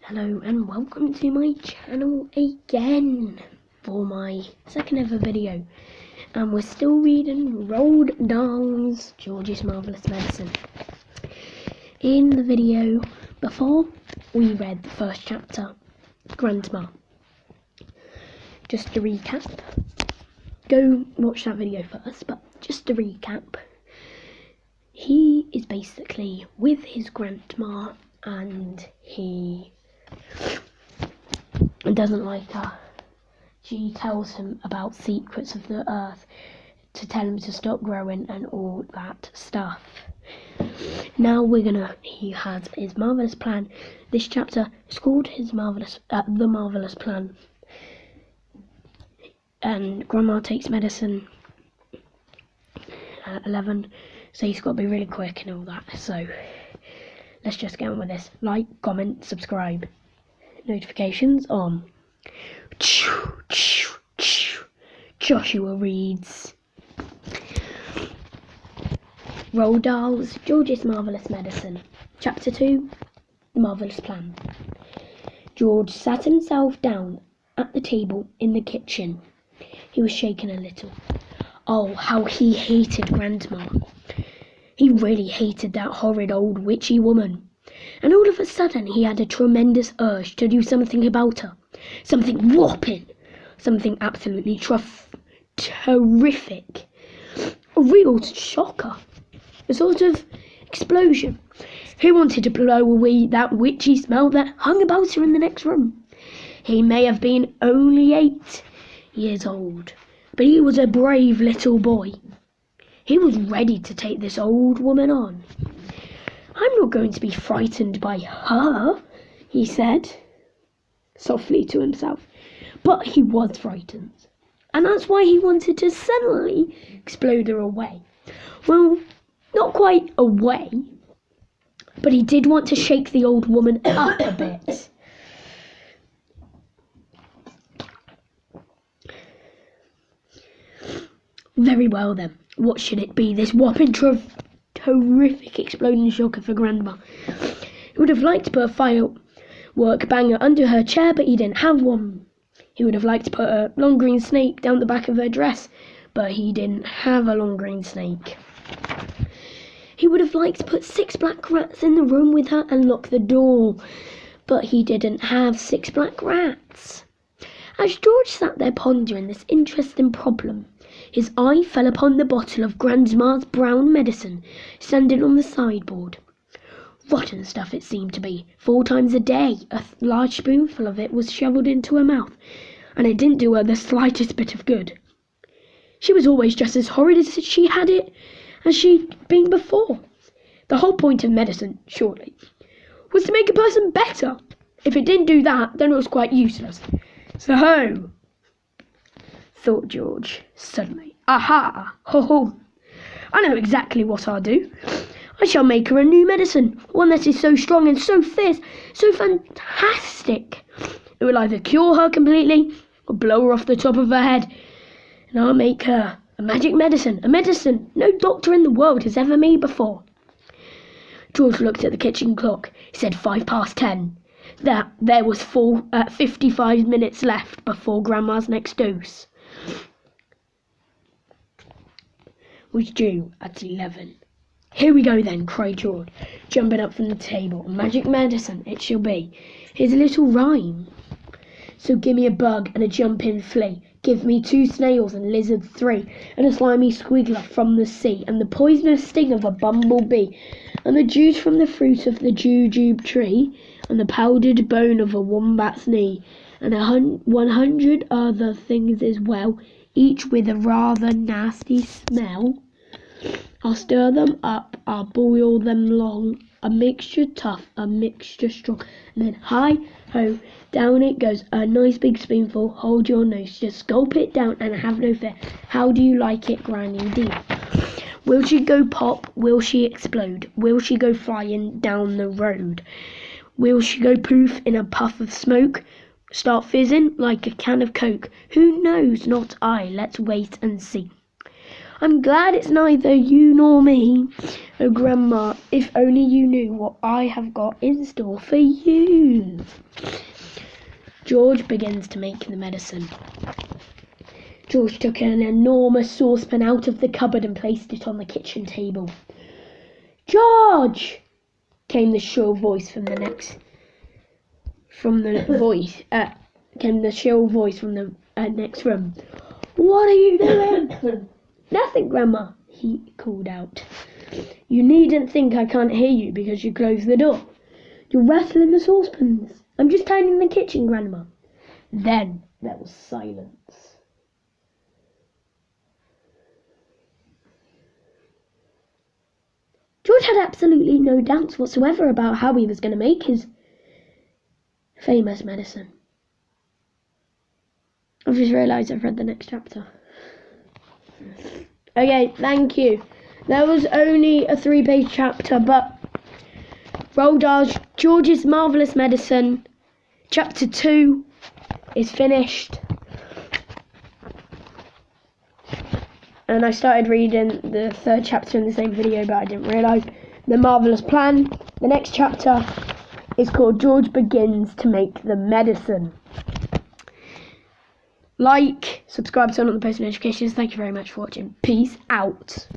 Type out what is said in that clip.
Hello and welcome to my channel again for my second ever video, and we're still reading Roald Dahl's George's Marvellous Medicine. In the video before, we read the first chapter, Grandma. Just to recap, go watch that video first, but just to recap, he is basically with his grandma and he doesn't like her. She tells him about secrets of the earth to tell him to stop growing and all that stuff. Now he has his marvellous plan. This chapter is called the marvellous plan. And Grandma takes medicine at 11, so he's got to be really quick and all that. So let's just get on with this. Like, comment, subscribe. Notifications on. Joshua reads Roald Dahl's George's Marvellous Medicine. Chapter 2, The Marvellous Plan. George sat himself down at the table in the kitchen. He was shaking a little. Oh, how he hated Grandma. He really hated that horrid old witchy woman. And all of a sudden he had a tremendous urge to do something about her. Something whopping. Something absolutely terrific. A real shocker. A sort of explosion. He wanted to blow away that witchy smell that hung about her in the next room. He may have been only 8 years old, but he was a brave little boy. He was ready to take this old woman on. I'm not going to be frightened by her, he said softly to himself. But he was frightened, and that's why he wanted to suddenly explode her away. Well, not quite away, but he did want to shake the old woman up a bit. Very well then, what should it be? This whopping horrific exploding shocker for Grandma. He would have liked to put a firework banger under her chair, but he didn't have one. He would have liked to put a long green snake down the back of her dress, but he didn't have a long green snake. He would have liked to put 6 black rats in the room with her and lock the door, but he didn't have 6 black rats. As George sat there pondering this interesting problem, his eye fell upon the bottle of Grandma's brown medicine standing on the sideboard. Rotten stuff it seemed to be. 4 times a day, a large spoonful of it was shovelled into her mouth, and it didn't do her the slightest bit of good. She was always just as horrid as she had it as she'd been before. The whole point of medicine, surely, was to make a person better. If it didn't do that, then it was quite useless. So, thought George suddenly. Aha! Ho ho! I know exactly what I'll do. I shall make her a new medicine, one that is so strong and so fierce, so fantastic. It will either cure her completely or blow her off the top of her head. And I'll make her a magic medicine, a medicine no doctor in the world has ever made before. George looked at the kitchen clock. He said 10:05. That there was 55 minutes left before Grandma's next dose was due at 11. Here we go then, cried George, jumping up from the table. Magic medicine it shall be. Here's a little rhyme. So give me a bug and a jumping flea. Give me 2 snails and lizards 3, and a slimy squiggler from the sea, and the poisonous sting of a bumblebee, and the juice from the fruit of the jujube tree, and the powdered bone of a wombat's knee, and 100 other things as well, each with a rather nasty smell. I'll stir them up, I'll boil them long, a mixture tough, a mixture strong, and then hi-ho, down it goes, a nice big spoonful, hold your nose, just gulp it down and have no fear. How do you like it, Granny dear? Will she go pop? Will she explode? Will she go flying down the road? Will she go poof in a puff of smoke? Start fizzing like a can of Coke? Who knows? Not I. Let's wait and see. I'm glad it's neither you nor me. Oh, Grandma, if only you knew what I have got in store for you. George begins to make the medicine. George took an enormous saucepan out of the cupboard and placed it on the kitchen table. George! Came the shrill voice from the next room. What are you doing? Nothing, Grandma, he called out. You needn't think I can't hear you because you closed the door. You're rattling the saucepans. I'm just tidying the kitchen, Grandma. Then there was silence. George had absolutely no doubts whatsoever about how he was going to make his famous medicine. I've just realised I've read the next chapter. Okay, thank you. That was only a 3-page chapter, but Roald Dahl's George's Marvellous Medicine, chapter 2, is finished. And I started reading the 3rd chapter in the same video, but I didn't realise the marvellous plan. The next chapter is called George Begins to Make the Medicine. Like, subscribe, turn on the post notifications. Thank you very much for watching. Peace out.